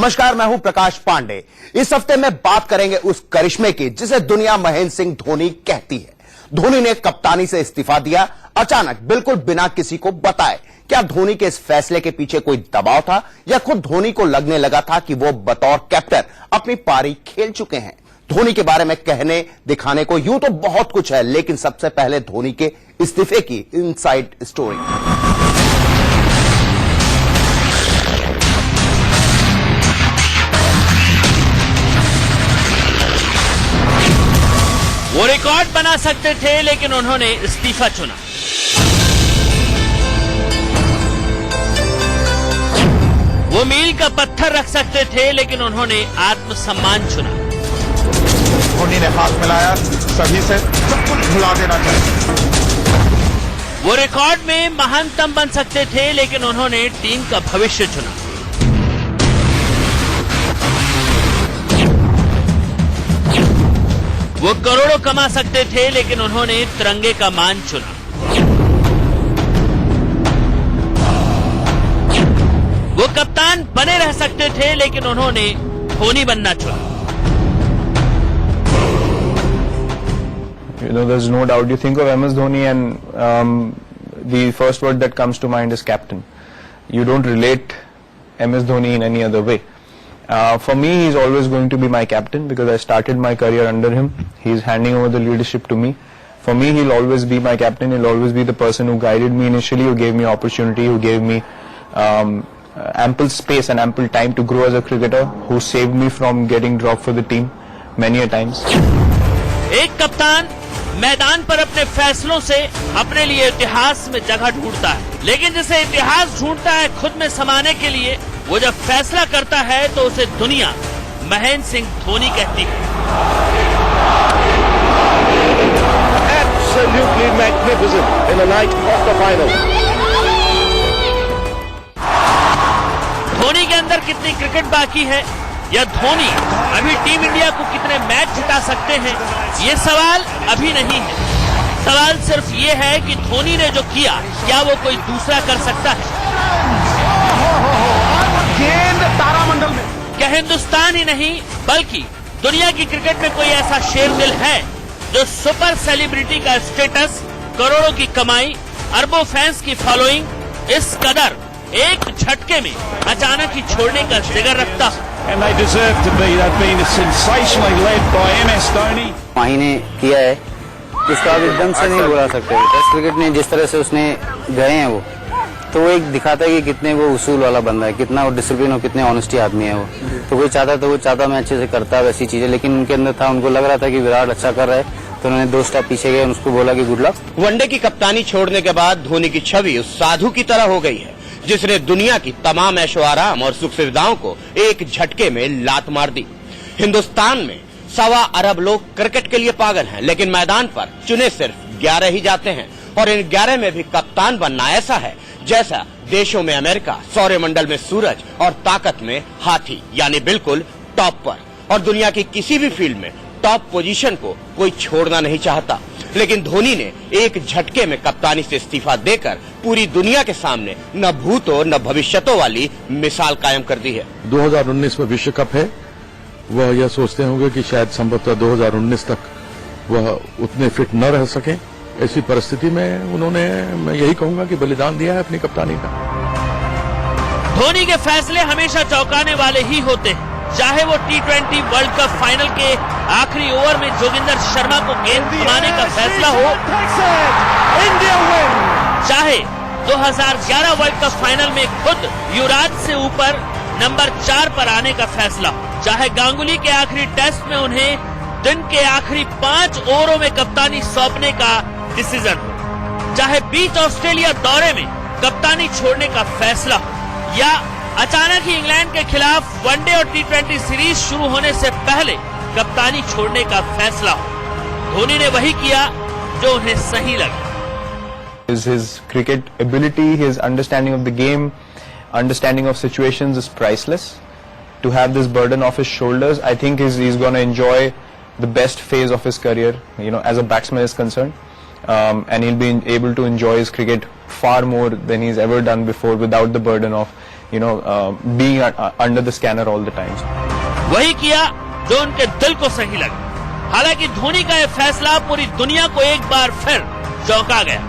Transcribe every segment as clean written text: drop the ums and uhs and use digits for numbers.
नमस्कार, मैं हूं प्रकाश पांडे। इस हफ्ते में बात करेंगे उस करिश्मे की जिसे दुनिया महेंद्र सिंह धोनी कहती है। धोनी ने कप्तानी से इस्तीफा दिया अचानक, बिल्कुल बिना किसी को बताए। क्या धोनी के इस फैसले के पीछे कोई दबाव था या खुद धोनी को लगने लगा था कि वो बतौर कैप्टन अपनी पारी खेल चुके हैं? धोनी के बारे में कहने दिखाने को यूं तो बहुत कुछ है, लेकिन सबसे पहले धोनी के इस्तीफे की इनसाइड स्टोरी। वो रिकॉर्ड बना सकते थे, लेकिन उन्होंने इस्तीफा चुना। वो मील का पत्थर रख सकते थे, लेकिन उन्होंने आत्मसम्मान चुना। धोनी ने हाथ मिलाया, सभी से सब कुछ भुला देना चाहिए। वो रिकॉर्ड में महानतम बन सकते थे, लेकिन उन्होंने टीम का भविष्य चुना। वो करोड़ों कमा सकते थे, लेकिन उन्होंने तिरंगे का मान चुना। वो कप्तान बने रह सकते थे, लेकिन उन्होंने धोनी बनना चुना। You know, there's no doubt. You think of MS Dhoni and the first word that comes to mind is captain. You don't relate MS Dhoni in any other way. For me, he's always going to be my captain because I started my career under him. He's handing over the leadership to me. For me, he'll always be my captain. He'll always be the person who guided me initially, who gave me opportunity, who gave me ample space and ample time to grow as a cricketer, who saved me from getting dropped for the team many a times. एक कप्तान मैदान पर अपने फैसलों से अपने लिए इतिहास में जगह ढूंढता है, लेकिन जिसे इतिहास ढूंढता है खुद में समाने के लिए, वो जब फैसला करता है तो उसे दुनिया महेंद्र सिंह धोनी कहती है। Absolutely magnificent in a night of the final. Dhoni के अंदर कितनी क्रिकेट बाकी है या धोनी अभी टीम इंडिया को कितने मैच जिता सकते हैं, ये सवाल अभी नहीं है। सवाल सिर्फ ये है कि धोनी ने जो किया, क्या वो कोई दूसरा कर सकता है? गेंद तारामंडल में। क्या हिंदुस्तान ही नहीं बल्कि दुनिया की क्रिकेट में कोई ऐसा शेर दिल है जो सुपर सेलिब्रिटी का स्टेटस, करोड़ों की कमाई, अरबों फैंस की फॉलोइंग, इस कदर एक झटके में अचानक ही छोड़ने का जिगर रखता हो? And they deserve to be. They've been sensationally led by MS Dhoni. माही ने किया है, इसका आप एकदम से नहीं बुला सकते। टेस्ट क्रिकेट ने जिस तरह से उसने गए हैं वो, तो वो एक दिखाता है कि कितने वो उसूल वाला बंदा है, कितना वो डिसिप्लिन और कितने ऑनेस्टी आदमी है वो। तो कोई चाहता मैं अच्छे से करता वैसी चीजें, लेकिन उनके अंदर था, उनको लग रहा था कि विराट अच्छा कर रहा है, तो उन्होंने 2 स्टेप पीछे गए, उसको बोला कि गुड लक। वनडे की कप्तानी छोड़ने के बाद धोनी की छवि उस साधु की तरह हो गई है जिसने दुनिया की तमाम ऐशो आराम और सुख सुविधाओं को एक झटके में लात मार दी। हिंदुस्तान में 1.25 अरब लोग क्रिकेट के लिए पागल हैं, लेकिन मैदान पर चुने सिर्फ 11 ही जाते हैं, और इन 11 में भी कप्तान बनना ऐसा है जैसा देशों में अमेरिका, सौरमंडल में सूरज और ताकत में हाथी, यानी बिल्कुल टॉप पर। और दुनिया की किसी भी फील्ड में टॉप पोजीशन को कोई छोड़ना नहीं चाहता, लेकिन धोनी ने एक झटके में कप्तानी से इस्तीफा देकर पूरी दुनिया के सामने न भूतों न भविष्यतों वाली मिसाल कायम कर दी है। 2019 में विश्व कप है, वह यह सोचते होंगे कि शायद संभवतः 2019 तक वह उतने फिट न रह सके। ऐसी परिस्थिति में उन्होंने, मैं यही कहूंगा कि बलिदान दिया है अपनी कप्तानी का। धोनी के फैसले हमेशा चौंकाने वाले ही होते हैं, चाहे वो T20 वर्ल्ड कप फाइनल के आखिरी ओवर में जोगिंदर शर्मा को गेंद थमाने का फैसला हो, चाहे 2011 वर्ल्ड कप फाइनल में खुद युवराज से ऊपर नंबर 4 पर आने का फैसला हो, चाहे गांगुली के आखिरी टेस्ट में उन्हें दिन के आखिरी 5 ओवरों में कप्तानी सौंपने का डिसीजन हो, चाहे बीच ऑस्ट्रेलिया दौरे में कप्तानी छोड़ने का फैसला हो, या अचानक ही इंग्लैंड के खिलाफ वनडे और T20 सीरीज शुरू होने से पहले कप्तानी छोड़ने का फैसला हो, धोनी ने वही किया जो उन्हें सही लगा। His cricket ability, his understanding of the game, understanding of situations is priceless. To have this burden off his shoulders, I think he's going to enjoy the best phase of his career, you know, as a batsman is concerned. And he'll be able to enjoy his cricket far more than he's ever done before without the burden of, being under the scanner all the time. वही किया जो उनके दिल को सही लगा। हालांकि धोनी का यह फैसला पूरी दुनिया को एक बार फिर चौंका गया।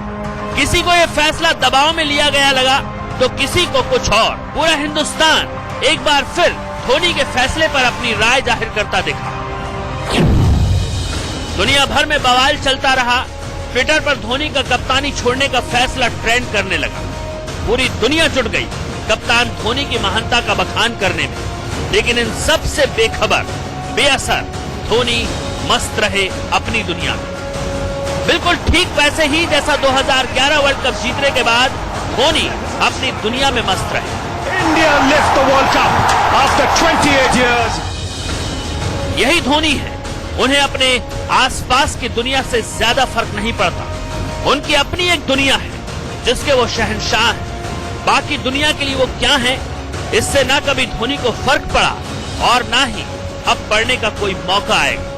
किसी को यह फैसला दबाव में लिया गया लगा तो किसी को कुछ और। पूरा हिंदुस्तान एक बार फिर धोनी के फैसले पर अपनी राय जाहिर करता दिखा। दुनिया भर में बवाल चलता रहा। ट्विटर पर धोनी का कप्तानी छोड़ने का फैसला ट्रेंड करने लगा। पूरी दुनिया जुट गई कप्तान धोनी की महानता का बखान करने में। लेकिन इन सब से बेखबर बेअसर धोनी मस्त रहे अपनी दुनिया में। बिल्कुल ठीक वैसे ही जैसा 2011 वर्ल्ड कप जीतने के बाद धोनी अपनी दुनिया में मस्त रहे। India lift the World Cup after 28 years. यही धोनी है। उन्हें अपने आसपास की दुनिया से ज्यादा फर्क नहीं पड़ता। उनकी अपनी एक दुनिया है जिसके वो शहंशाह हैं। बाकी दुनिया के लिए वो क्या है, इससे ना कभी धोनी को फर्क पड़ा और ना ही अब पड़ने का कोई मौका आएगा।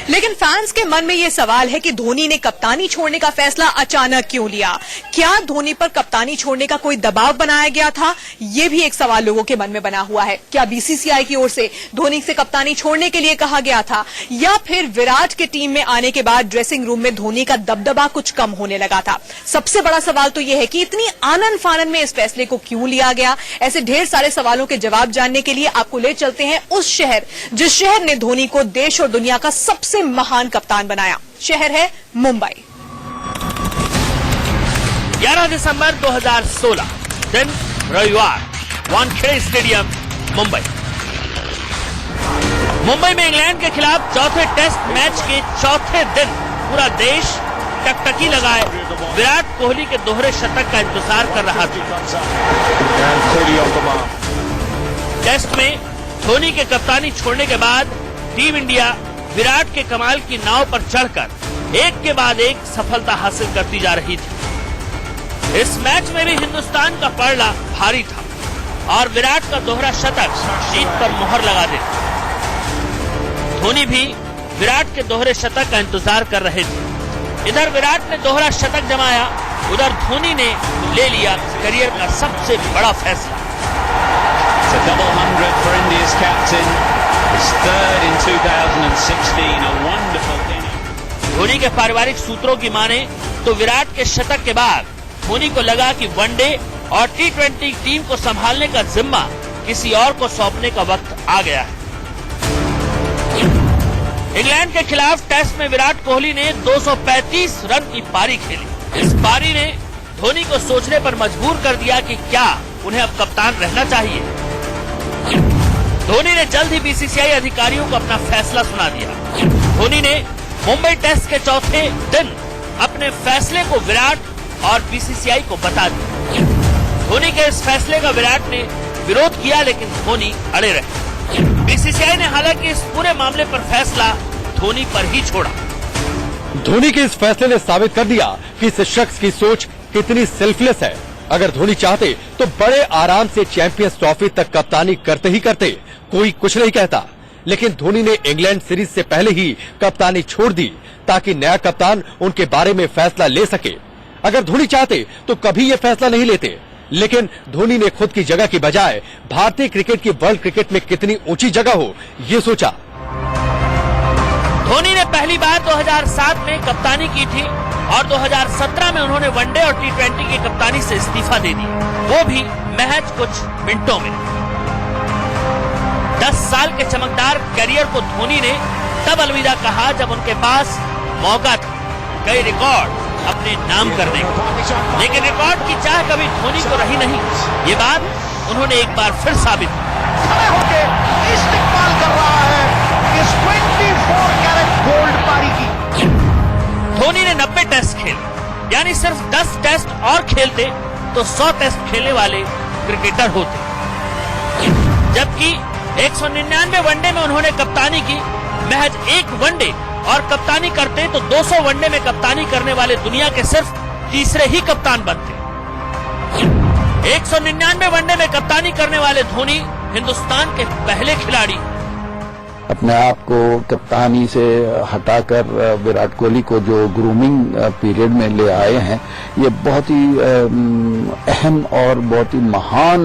लेकिन फैंस के मन में ये सवाल है कि धोनी ने कप्तानी छोड़ने का फैसला अचानक क्यों लिया? क्या धोनी पर कप्तानी छोड़ने का कोई दबाव बनाया गया था? ये भी एक सवाल लोगों के मन में बना हुआ है। क्या बीसीसीआई की ओर से धोनी से कप्तानी छोड़ने के लिए कहा गया था, या फिर विराट के टीम में आने के बाद ड्रेसिंग रूम में धोनी का दबदबा कुछ कम होने लगा था? सबसे बड़ा सवाल तो यह है कि इतनी आनन फानन में इस फैसले को क्यों लिया गया? ऐसे ढेर सारे सवालों के जवाब जानने के लिए आपको ले चलते हैं उस शहर जिस शहर ने धोनी को देश और दुनिया का सबसे महान कप्तान बनाया। शहर है मुंबई। 11 दिसंबर 2016 दिन रविवार, वानखेड़े स्टेडियम, मुंबई। मुंबई में इंग्लैंड के खिलाफ चौथे टेस्ट मैच के चौथे दिन पूरा देश टकटकी लगाए विराट कोहली के दोहरे शतक का इंतजार कर रहा था। टेस्ट में धोनी के कप्तानी छोड़ने के बाद टीम इंडिया विराट के कमाल की नाव पर चढ़कर एक के बाद एक सफलता हासिल करती जा रही थी। इस मैच में भी हिंदुस्तान का पलड़ा भारी था और विराट का दोहरा शतक जीत पर मुहर लगा देता। धोनी भी विराट के दोहरे शतक का इंतजार कर रहे थे। इधर विराट ने दोहरा शतक जमाया, उधर धोनी ने ले लिया करियर का सबसे बड़ा फैसला। double 100 for India's captain. His third in 2016, a wonderful inning. Dhoni के पारिवारिक सूत्रों की माने तो विराट के शतक के बाद धोनी को लगा कि वनडे और टी20 टीम को संभालने का जिम्मा किसी और को सौंपने का वक्त आ गया है। इंग्लैंड के खिलाफ टेस्ट में विराट कोहली ने 235 रन की पारी खेली। इस पारी ने धोनी को सोचने पर मजबूर कर दिया कि क्या उन्हें अब कप्तान रहना चाहिए। धोनी ने जल्द ही बीसीसीआई अधिकारियों को अपना फैसला सुना दिया। धोनी ने मुंबई टेस्ट के चौथे दिन अपने फैसले को विराट और बीसीसीआई को बता दिया। धोनी के इस फैसले का विराट ने विरोध किया, लेकिन धोनी अड़े रहे। बीसीसीआई ने हालांकि इस पूरे मामले पर फैसला धोनी पर ही छोड़ा। धोनी के इस फैसले ने साबित कर दिया कि इस शख्स की सोच कितनी सेल्फलेस है। अगर धोनी चाहते तो बड़े आराम से चैंपियंस ट्रॉफी तक कप्तानी करते ही करते, कोई कुछ नहीं कहता। लेकिन धोनी ने इंग्लैंड सीरीज से पहले ही कप्तानी छोड़ दी ताकि नया कप्तान उनके बारे में फैसला ले सके। अगर धोनी चाहते तो कभी ये फैसला नहीं लेते, लेकिन धोनी ने खुद की जगह की बजाय भारतीय क्रिकेट की वर्ल्ड क्रिकेट में कितनी ऊंची जगह हो ये सोचा। धोनी ने पहली बार 2007 में कप्तानी की थी और 2017 में उन्होंने वनडे और टी20 की कप्तानी से इस्तीफा दे दिया, वो भी महज कुछ मिनटों में। 10 साल के चमकदार करियर को धोनी ने तब अलविदा कहा जब उनके पास मौका था कई रिकॉर्ड अपने नाम करने का। लेकिन रिकॉर्ड की चाह कभी धोनी को रही नहीं। ये बात उन्होंने एक बार फिर साबित की। खड़े होकर इस्तेमाल कर रहा है इस 24 कैरेट गोल्ड पारी की। धोनी ने 90 टेस्ट खेले, यानी सिर्फ 10 टेस्ट और खेलते तो 100 टेस्ट खेलने वाले क्रिकेटर होते। जबकि 199 वनडे में उन्होंने कप्तानी की। महज एक वनडे और कप्तानी करते तो 200 वनडे में कप्तानी करने वाले दुनिया के सिर्फ तीसरे ही कप्तान बनते। 199 वनडे में कप्तानी करने वाले धोनी हिंदुस्तान के पहले खिलाड़ी। अपने आप को कप्तानी से हटाकर विराट कोहली को जो ग्रूमिंग पीरियड में ले आए हैं, ये बहुत ही अहम और बहुत ही महान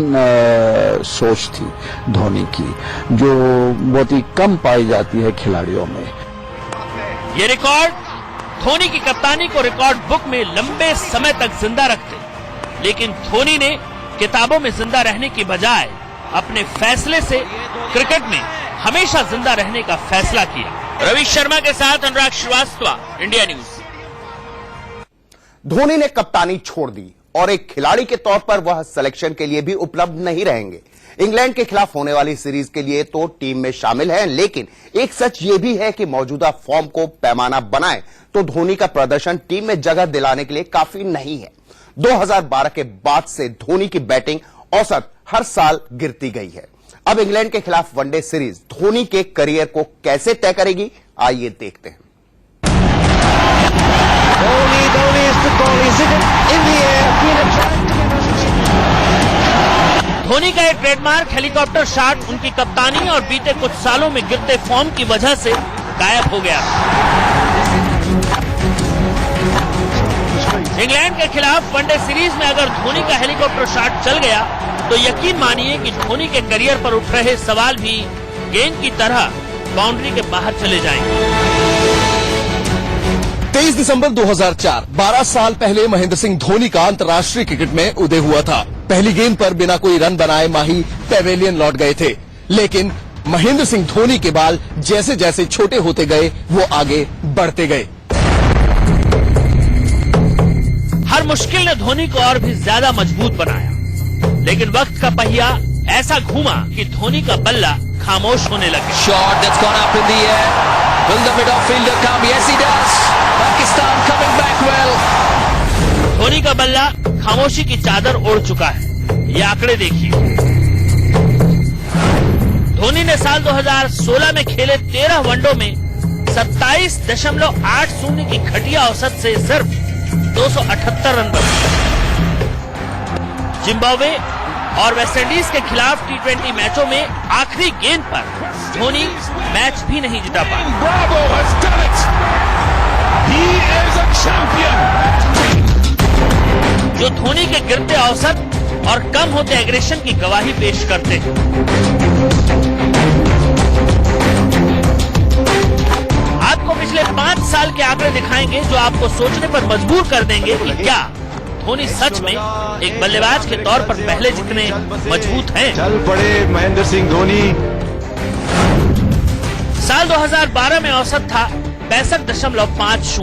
सोच थी धोनी की, जो बहुत ही कम पाई जाती है खिलाड़ियों में। ये रिकॉर्ड धोनी की कप्तानी को रिकॉर्ड बुक में लंबे समय तक जिंदा रखते, लेकिन धोनी ने किताबों में जिंदा रहने की बजाय अपने फैसले से क्रिकेट में हमेशा जिंदा रहने का फैसला किया। रवि शर्मा के साथ अनुराग श्रीवास्तव, इंडिया न्यूज। धोनी ने कप्तानी छोड़ दी और एक खिलाड़ी के तौर पर वह सिलेक्शन के लिए भी उपलब्ध नहीं रहेंगे। इंग्लैंड के खिलाफ होने वाली सीरीज के लिए तो टीम में शामिल हैं, लेकिन एक सच ये भी है कि मौजूदा फॉर्म को पैमाना बनाए तो धोनी का प्रदर्शन टीम में जगह दिलाने के लिए काफी नहीं है। 2012 के बाद से धोनी की बैटिंग औसत हर साल गिरती गई है। अब इंग्लैंड के खिलाफ वनडे सीरीज धोनी के करियर को कैसे तय करेगी, आइए देखते हैं। धोनी का एक ट्रेडमार्क हेलीकॉप्टर शॉट उनकी कप्तानी और बीते कुछ सालों में गिरते फॉर्म की वजह से गायब हो गया। इंग्लैंड के खिलाफ वनडे सीरीज में अगर धोनी का हेलीकॉप्टर शॉट चल गया तो यकीन मानिए कि धोनी के करियर पर उठ रहे सवाल भी गेंद की तरह बाउंड्री के बाहर चले जाएंगे। 23 दिसंबर 2004, 12 साल पहले महेंद्र सिंह धोनी का अंतर्राष्ट्रीय क्रिकेट में उदय हुआ था। पहली गेंद पर बिना कोई रन बनाए माही पेवेलियन लौट गए थे, लेकिन महेंद्र सिंह धोनी के बाल जैसे जैसे छोटे होते गए वो आगे बढ़ते गए। हर मुश्किल ने धोनी को और भी ज्यादा मजबूत बनाया, लेकिन वक्त का पहिया ऐसा घूमा कि धोनी का बल्ला खामोश होने लगा। Shot that's gone up in the air. Will the midfielder come? Yes, he does. Pakistan coming back well. Dhoni का बल्ला खामोशी की चादर ओढ़ चुका है। ये आंकड़े देखिए। धोनी ने साल 2016 में खेले 13 वनडों में 27.80 की घटिया औसत से सिर्फ 278 रन बनाए। जिम्बाब्वे और वेस्टइंडीज के खिलाफ T20 मैचों में आखिरी गेंद पर धोनी मैच भी नहीं जीता पाया। Bravo has done it. He is a champion. जो धोनी के गिरते औसत और कम होते एग्रेशन की गवाही पेश करते हैं। आपको पिछले 5 साल के आंकड़े दिखाएंगे जो आपको सोचने पर मजबूर कर देंगे कि क्या धोनी सच में एक बल्लेबाज के तौर पर पहले जितने मजबूत हैं। चल पड़े महेंद्र सिंह धोनी। साल 2012 में औसत था 65.50,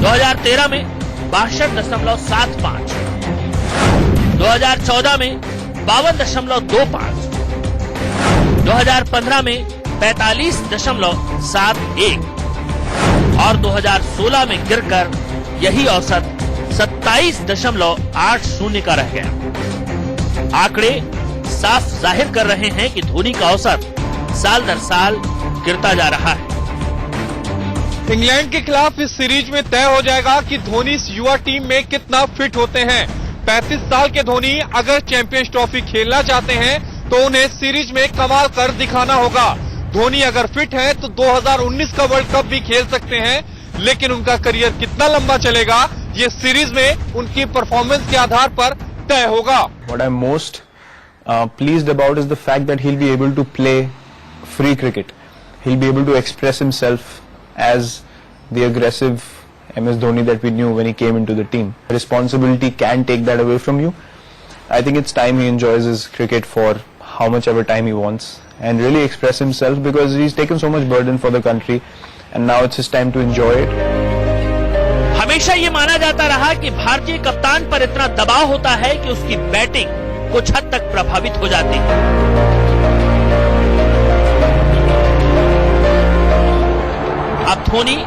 2013 में 62.75, 2014 में 52.25, 2015 में 45.71 और 2016 में गिरकर यही औसत 27.80 का रह गया। आंकड़े साफ जाहिर कर रहे हैं कि धोनी का औसत साल दर साल गिरता जा रहा है। इंग्लैंड के खिलाफ इस सीरीज में तय हो जाएगा कि धोनी इस युवा टीम में कितना फिट होते हैं। 35 साल के धोनी अगर चैंपियंस ट्रॉफी खेलना चाहते हैं तो उन्हें सीरीज में कमाल कर दिखाना होगा। धोनी अगर फिट है तो 2019 का वर्ल्ड कप भी खेल सकते हैं, लेकिन उनका करियर कितना लंबा चलेगा ये सीरीज में उनकी परफॉर्मेंस के आधार पर तय होगा। What I'm most pleased about is the fact that he'll be able to play free cricket. He'll be able to express himself as the aggressive MS Dhoni that we knew when he came into the team. Responsibility can take that away from you. I think it's time he enjoys his cricket for how much ever time he wants and really express himself, because he's taken so much burden for the country and now it's his time to enjoy it. हमेशा ये माना जाता रहा कि भारतीय कप्तान पर इतना दबाव होता है कि उसकी बैटिंग कुछ हद तक प्रभावित हो जाती है। अब धोनी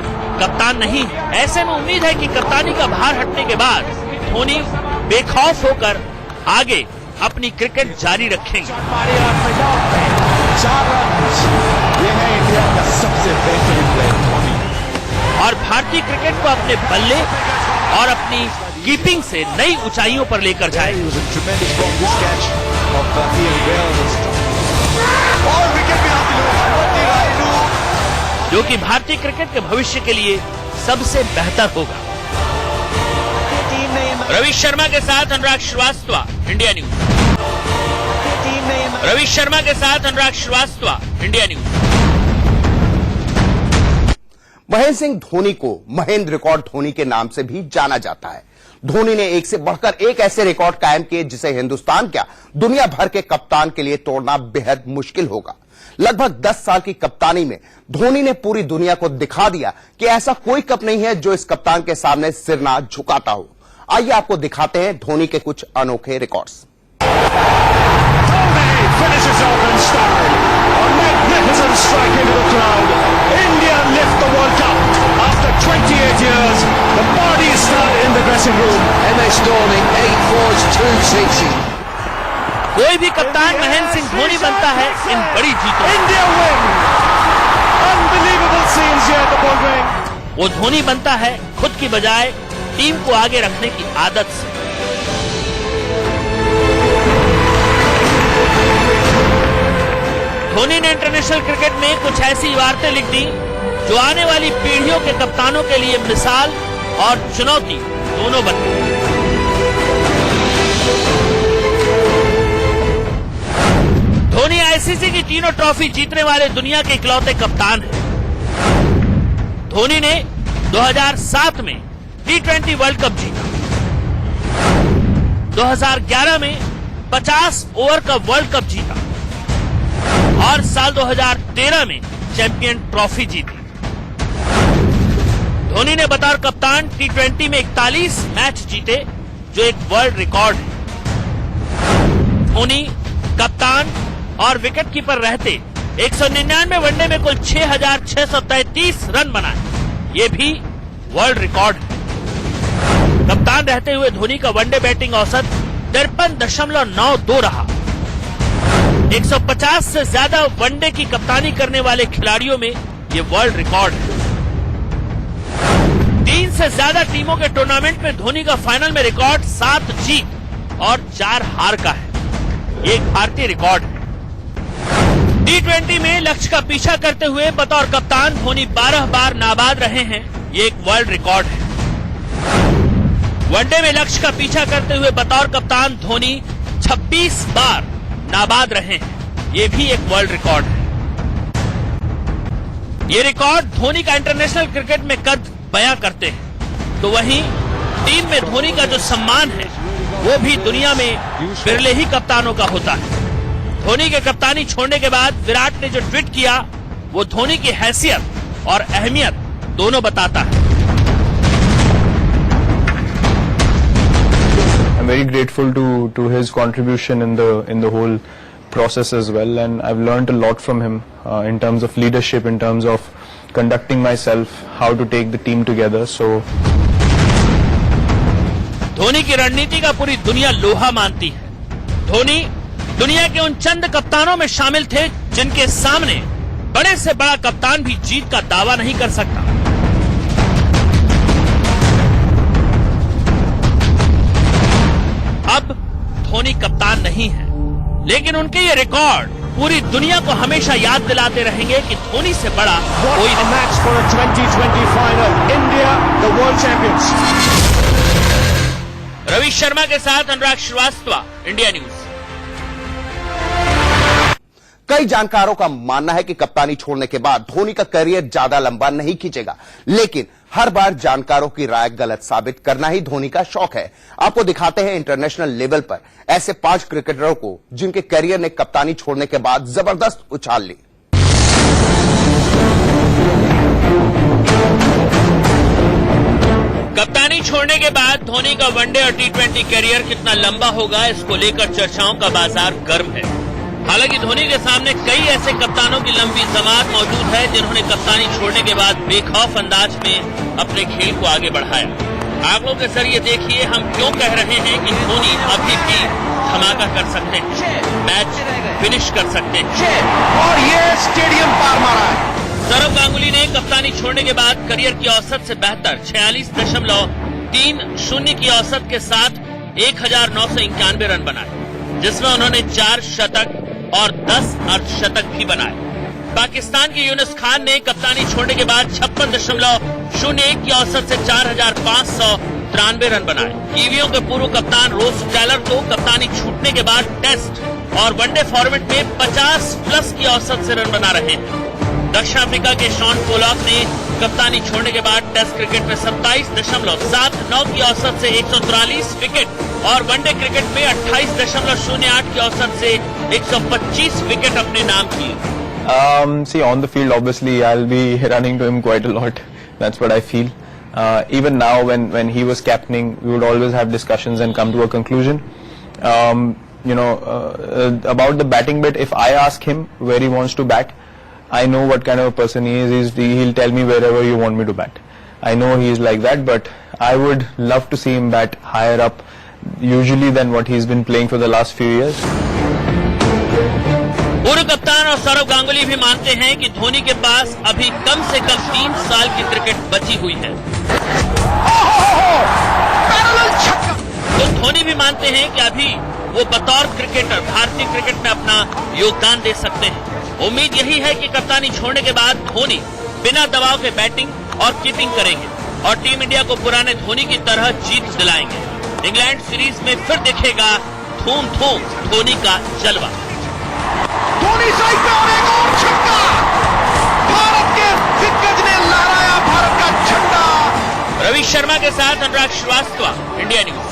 कप्तान नहीं है, ऐसे में उम्मीद है कि कप्तानी का भार हटने के बाद धोनी बेखौफ होकर आगे अपनी क्रिकेट जारी रखेंगे। 4 रन, ये है इंडिया का सबसे बेहतरीन प्लेयर धोनी। और भारतीय क्रिकेट को अपने बल्ले और अपनी कीपिंग से नई ऊंचाइयों पर लेकर जाए। जो कि भारतीय क्रिकेट के भविष्य के लिए सबसे बेहतर होगा। रवि शर्मा के साथ अनुराग श्रीवास्तव, इंडिया न्यूज। रवि शर्मा के साथ अनुराग श्रीवास्तव, इंडिया न्यूज। महेंद्र सिंह धोनी को महेंद्र रिकॉर्ड धोनी के नाम से भी जाना जाता है। धोनी ने एक से बढ़कर एक ऐसे रिकॉर्ड कायम किए जिसे हिंदुस्तान क्या दुनिया भर के कप्तान के लिए तोड़ना बेहद मुश्किल होगा। लगभग 10 साल की कप्तानी में धोनी ने पूरी दुनिया को दिखा दिया कि ऐसा कोई कप नहीं है जो इस कप्तान के सामने सिर ना झुकाता हो। आइए आपको दिखाते हैं धोनी के कुछ अनोखे records. India lift the World Cup after 28 years. The party is started in the dressing room. MS Dhoni 8 fours 2 sixes. कोई भी कप्तान महेंद्र सिंह धोनी बनता है इन बड़ी जीतों। India win. Unbelievable scenes here at the Bull Ring. वो धोनी बनता है खुद की बजाय टीम को आगे रखने की आदत से। धोनी ने इंटरनेशनल क्रिकेट में कुछ ऐसी इबारतें लिख दी जो आने वाली पीढ़ियों के कप्तानों के लिए मिसाल और चुनौती दोनों बन गई। धोनी आईसीसी की तीनों ट्रॉफी जीतने वाले दुनिया के इकलौते कप्तान हैं। धोनी ने 2007 में T20 वर्ल्ड कप जीता, 2011 में 50 ओवर का वर्ल्ड कप जीता और साल 2013 में चैंपियन ट्रॉफी जीती। धोनी ने बतौर कप्तान T20 में 41 मैच जीते जो एक वर्ल्ड रिकॉर्ड है। धोनी कप्तान और विकेटकीपर रहते 199 वनडे में कुल 6,633 रन बनाए, ये भी वर्ल्ड रिकॉर्ड है। कप्तान रहते हुए धोनी का वनडे बैटिंग औसत 53.92 रहा। 150 से ज्यादा वनडे की कप्तानी करने वाले खिलाड़ियों में ये वर्ल्ड रिकॉर्ड है। 3 से ज्यादा टीमों के टूर्नामेंट में धोनी का फाइनल में रिकॉर्ड 7 जीत और 4 हार का है। ये एक भारतीय रिकॉर्ड है। T20 में लक्ष्य का पीछा करते हुए बतौर कप्तान धोनी 12 बार नाबाद रहे हैं, ये एक वर्ल्ड रिकॉर्ड है। वनडे में लक्ष्य का पीछा करते हुए बतौर कप्तान धोनी 26 बार नाबाद रहे हैं, ये भी एक वर्ल्ड रिकॉर्ड है। ये रिकॉर्ड धोनी का इंटरनेशनल क्रिकेट में कद बयां करते हैं। तो वहीं टीम में धोनी का जो सम्मान है वो भी दुनिया में बिरले ही कप्तानों का होता है। धोनी के कप्तानी छोड़ने के बाद विराट ने जो ट्वीट किया वो धोनी की हैसियत और अहमियत दोनों बताता है। I'm very grateful to his contribution in the whole process as well, and I've learned a lot from him in terms of leadership, in terms of conducting myself, how to take the team together. So Dhoni की रणनीति का पूरी दुनिया लोहा मानती है। धोनी दुनिया के उन चंद कप्तानों में शामिल थे जिनके सामने बड़े से बड़ा कप्तान भी जीत का दावा नहीं कर सकता। अब धोनी कप्तान नहीं है, लेकिन उनके ये रिकॉर्ड पूरी दुनिया को हमेशा याद दिलाते रहेंगे कि धोनी से बड़ा कोई नहीं। Match for a 2020 final. India, the world champions. Ravi Sharma के साथ अनुराग श्रीवास्तव, इंडिया न्यूज। कई जानकारों का मानना है कि कप्तानी छोड़ने के बाद धोनी का करियर ज्यादा लंबा नहीं खींचेगा, लेकिन हर बार जानकारों की राय गलत साबित करना ही धोनी का शौक है। आपको दिखाते हैं इंटरनेशनल लेवल पर ऐसे 5 क्रिकेटरों को जिनके करियर ने कप्तानी छोड़ने के बाद जबरदस्त उछाल ली। कप्तानी छोड़ने के बाद धोनी का वनडे और T20 करियर कितना लंबा होगा, इसको लेकर चर्चाओं का बाजार गर्म है। हालांकि धोनी के सामने कई ऐसे कप्तानों की लंबी जमात मौजूद है जिन्होंने कप्तानी छोड़ने के बाद बेखौफ अंदाज में अपने खेल को आगे बढ़ाया। आंकड़ों के जरिए देखिए हम क्यों कह रहे हैं कि धोनी अभी भी धमाका कर सकते हैं, मैच फिनिश कर सकते हैं। और ये स्टेडियम पार मारा है। सौरव गांगुली ने कप्तानी छोड़ने के बाद करियर की औसत से बेहतर 46.30 की औसत के साथ 1991 रन बनाए, जिसमें उन्होंने 4 शतक और 10 अर्धशतक भी बनाए। पाकिस्तान के यूनुस खान ने कप्तानी छोड़ने के बाद 56.01 की औसत से 4,593 रन बनाए। कीवियों के पूर्व कप्तान रोस टेलर को कप्तानी छूटने के बाद टेस्ट और वनडे फॉर्मेट में 50+ की औसत से रन बना रहे हैं। दक्षिण अफ्रीका के शॉन पोलॉक ने कप्तानी छोड़ने के बाद टेस्ट क्रिकेट में 27.79 की औसत से 143 विकेट और वनडे क्रिकेट में 28.08 की औसत से 125 विकेट अपने नाम किए। See, on the field, obviously, I'll be running to him quite a lot. That's what I feel. Even now, when he was captaining, we would always have discussions and come to a conclusion. About the batting bit, if I ask him where he wants to bat, I know what kind of a person he is. He'll tell me wherever you want me to bat. I know he is like that, but I would love to see him bat higher up, usually than what he's been playing for the last few years. पूर्व कप्तान और सौरव गांगुली भी मानते हैं कि धोनी के पास अभी कम से कम 3 साल की क्रिकेट बची हुई है। तो धोनी भी मानते हैं कि अभी वो बतौर क्रिकेटर भारतीय क्रिकेट में अपना योगदान दे सकते हैं। उम्मीद यही है कि कप्तानी छोड़ने के बाद धोनी बिना दबाव के बैटिंग और कीपिंग करेंगे और टीम इंडिया को पुराने धोनी की तरह जीत दिलाएंगे। इंग्लैंड सीरीज में फिर दिखेगा धूम धोनी का जलवा। धोनी साइड पे और एक और छक्का, भारत के दिग्गज ने लहराया भारत का झंडा। रवि शर्मा के साथ अनुराग श्रीवास्तव, इंडिया न्यूज।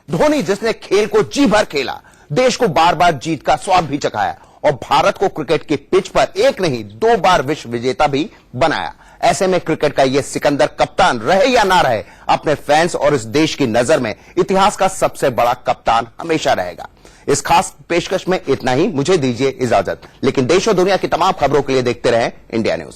धोनी जिसने खेल को जी भर खेला, देश को बार बार जीत का स्वाद भी चखाया और भारत को क्रिकेट की पिच पर एक नहीं 2 बार विश्व विजेता भी बनाया। ऐसे में क्रिकेट का यह सिकंदर कप्तान रहे या ना रहे, अपने फैंस और इस देश की नजर में इतिहास का सबसे बड़ा कप्तान हमेशा रहेगा। इस खास पेशकश में इतना ही, मुझे दीजिए इजाजत, लेकिन देश और दुनिया की तमाम खबरों के लिए देखते रहें इंडिया न्यूज।